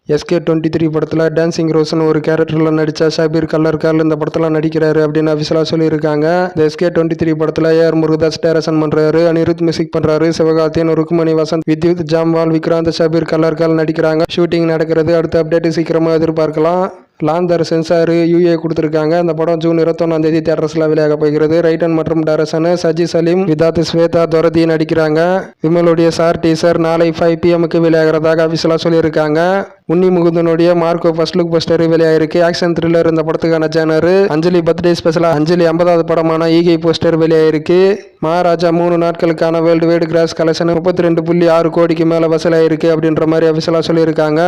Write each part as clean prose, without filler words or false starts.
SK23 படத்தில் dancing ரோஸ்னு ஒரு கேரக்டரில் நடித்த ஷபீர் கல்லர்கால் இந்த படத்தில் நடிக்கிறாரு அப்படின்னு அஃபிஷியலாக சொல்லியிருக்காங்க. இந்த SK23 படத்தில் AR முருகதாஸ் டைரக்ஷன் பண்ணுறாரு, அனிருத் மியூசிக் பண்ணுறாரு, சிவகார்த்தியன், ருக்மணி வசந்த், வித்யுத் ஜாம்வால், விக்ராந்த், ஷபீர் கல்லர்கால் நடிக்கிறாங்க. ஷூட்டிங் நடக்கிறது. அடுத்த அப்டேட் சீக்கிரமாக எதிர்பார்க்கலாம். லாந்தர் சென்சார் UA கொடுத்துருக்காங்க. அந்த படம் ஜூன் 21 தியேட்டர்ஸில் வெளியாக போகிறது. ரைட்டன் மற்றும் டைரக்ஷன் சஜி சலீம், விதாத் ஸ்வேதா துரதி நடிக்கிறாங்க. விமலுடைய சார் டீசர் நாளை 5 PM வெளியாகிறதாக அஃபிஷியலாக சொல்லியிருக்காங்க. உன்னி முகுந்தனுடைய மார்க்கோ ஃபர்ஸ்ட் லுக் போஸ்டர் வெளியாயிருக்கு. ஆக்ஷன் த்ரில்லர் இந்த படத்துக்கான ஜேனர். அஞ்சலி பர்த்டே ஸ்பெஷலாக அஞ்சலி 50வது படமான ஈகை போஸ்டர் வெளியாயிருக்கு. மகாராஜா 3 நாட்களுக்கான வேர்ல்டு வைடு கிராஸ் கலெக்ஷன் 32.6 கோடிக்கு மேலே வசூலாயிருக்கு அப்படின்ற மாதிரி அஃபிஷியலாக சொல்லியிருக்காங்க.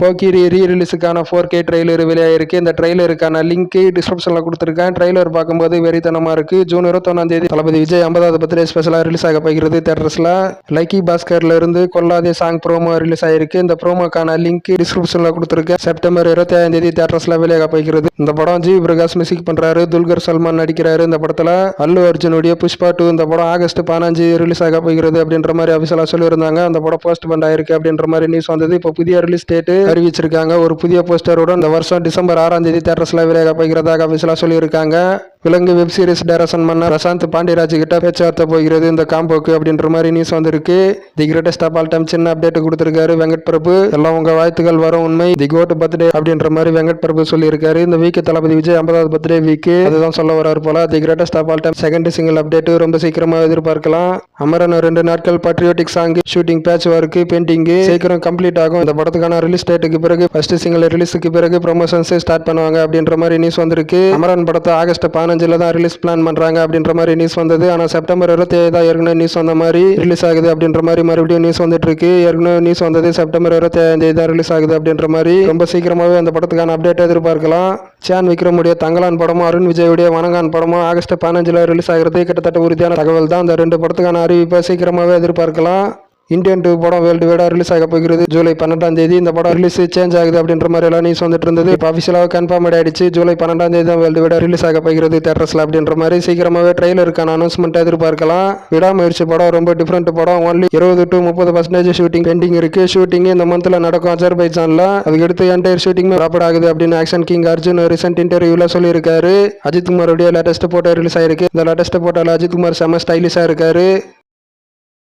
போக்கிரி ரீரிலீஸுக்கான 4K ட்ரெய்லர் வெளியாயிருக்கு. இந்த ட்ரெய்லருக்கான லிங்க் டிஸ்கிரிப்ஷனில் கொடுத்துருக்கேன். ட்ரெய்லர் பார்க்கும்போது வெறித்தனமாக இருக்குது. ஜூன் 21 தளபதி விஜய் 50வது பர்த்டே ஸ்பெஷலாக ரிலீஸ் ஆக போகிறது தேட்டர்ஸில். லைக்கி பாஸ்கர்ல இருந்து கொல்லாதே சாங் ப்ரோமோ ரிலீஸ் ஆயிருக்கு. இந்த ப்ரோமோக்கான லிங்க் டிஸ்கிரிப்ஷனில் கொடுத்துருக்கேன். செப்டம்பர் 25 தேட்டர்ஸில் வெளியாக போகிறது. இந்த படம் ஜி பிரகாஷ் மியூசிக் பண்ணுறாரு, துல்கர் சல்மான் நடிக்கிறாரு. இந்த படத்தில் அல்லு அர்ஜுனுடைய புஷ்பா 2 இந்த படம் ஆகஸ்ட் 15 ரிலீஸ் ஆக போகிறது அப்படின்ற மாதிரி அஃபிஷியலாக சொல்லியிருந்தாங்க. அந்த படம் போஸ்ட் பண்ண ஆயிருக்கு அப்படின்ற மாதிரி நியூஸ் வந்தது. இப்போ புதிய ரிலீஸ் டேட் அறிவிச்சிருக்காங்க. ஒரு புதிய போஸ்டருடன் இந்த வருஷம் டிசம்பர் 6 தேட்டர்ஸ்ல வெளியாக போகிறதாக அஃபிஷியலாக சொல்லியிருக்காங்க. விலங்கு வெப் சீரிஸ் டைரக்ஷன் பண்ண பிரசாந்த் பாண்டியராஜ் கிட்ட பேச்சுவார்த்தை போகிறது இந்த காம்போக்கு அப்படின்ற மாதிரி நியூஸ் வந்திருக்கு. The greatest of all time சின்ன அப்டேட் கொடுத்திருக்காரு வெங்கட் பிரபு. எல்லாம் உங்க வாழ்த்துக்கள் வரும் உண்மை, தி கோட் பர்த்டே அப்படின்ற மாதிரி வெங்கட் பிரபு சொல்லியிருக்காரு. இந்த வீக் தளபதி விஜய் 50வது பர்த்டே வீக் அதுதான் சொல்ல வராரு போல. The greatest of all time second single update ரொம்ப சீக்கிரமாக எதிர்பார்க்கலாம். அமரன் 2 நாட்கள் patriotic song shooting patch work painting சீக்கிரம் கம்ப்ளீட் ஆகும். இந்த படத்துக்கான ரிலீஸ் டேட்டுக்கு பிறகு ஃபர்ஸ்ட் சிங்கிள் ரிலீஸுக்கு பிறகு ப்ரொமோஷன்ஸ் ஸ்டார்ட் பண்ணுவாங்க அப்படின்ற மாதிரி நியூஸ் வந்திருக்கு. அமரன் படத்தை ஆகஸ்ட் 15 தான் ரிலீஸ் பிளான் பண்றாங்க அப்படின்ற மாதிரி நியூஸ் வந்தது. ஆனா செப்டம்பர் 27 தான் ஏற்கனவே நியூஸ் வந்த மாதிரி ரிலீஸ் ஆகுது அப்படின்ற மாதிரி மறுபடியும் நியூஸ் வந்துட்டு இருக்கு. ஏற்கனவே நியூஸ் வந்தது செப்டம்பர் 25 தான் ரிலீஸ் ஆகுது அப்படின்ற மாதிரி. ரொம்ப சீக்கிரமாவே அந்த படத்துக்கான அப்டேட் எதிர்பார்க்கலாம். சான் விக்ரமுடைய தங்கலான் படமும் அருண் விஜயுடைய வணங்கான் படமும் ஆகஸ்ட் 15 ரிலீஸ் ஆகிறது கிட்டத்தட்ட உறுதியான தகவல் தான். அந்த 2 படத்துக்கான அறிவிப்பை சீக்கிரமாவே எதிர்பார்க்கலாம். இந்தியன் 2 படம் வேர்ல்டு வைடா ரிலீஸ் ஆக போகிறது ஜூலை 12 இந்த படம் ரிலீஸ் சேஞ்ச் ஆகுது அப்படின்ற மாதிரி எல்லாம் நியூஸ் வந்துட்டு இருந்தது. இப்போ அஃபிஷியலாக கன்ஃபார்ம் ஆயிடுச்சு. ஜூலை 12 தான் வேர்ல்டு வைடா ரிலீஸ் ஆக போகிறது தேட்டர்ஸ்ல அப்படின்ற மாதிரி சீக்கிரமாவே ட்ரெய்லருக்கான அனௌன்ஸ்மெண்ட் எதிர்பார்க்கலாம். விடாமுயற்சி படம் ரொம்ப டிஃப்ரெண்ட் படம். ஒன்லி 20 to 30% ஷூட்டிங் பெண்டிங் இருக்கு. ஷூட்டிங் இந்த மந்த்ல நடக்கும் அஜர்பைஜான்ல. அதுக்கடுத்து என்டையர் ஷூட்டிங் ப்ராப்பர்ட் ஆகுது அப்படின்னு ஆக்ஷன் கிங் அர்ஜுன் ரீசெண்ட் இன்டர்வியூல சொல்லியிருக்காரு. அஜித் குமாரோடைய லேட்டஸ்ட் போட்டோ ரிலீஸ் ஆயிருக்கு. இந்த லேட்டஸ்ட் போட்டோல அஜித் குமார் செம ஸ்டைலிஷா இருக்காரு.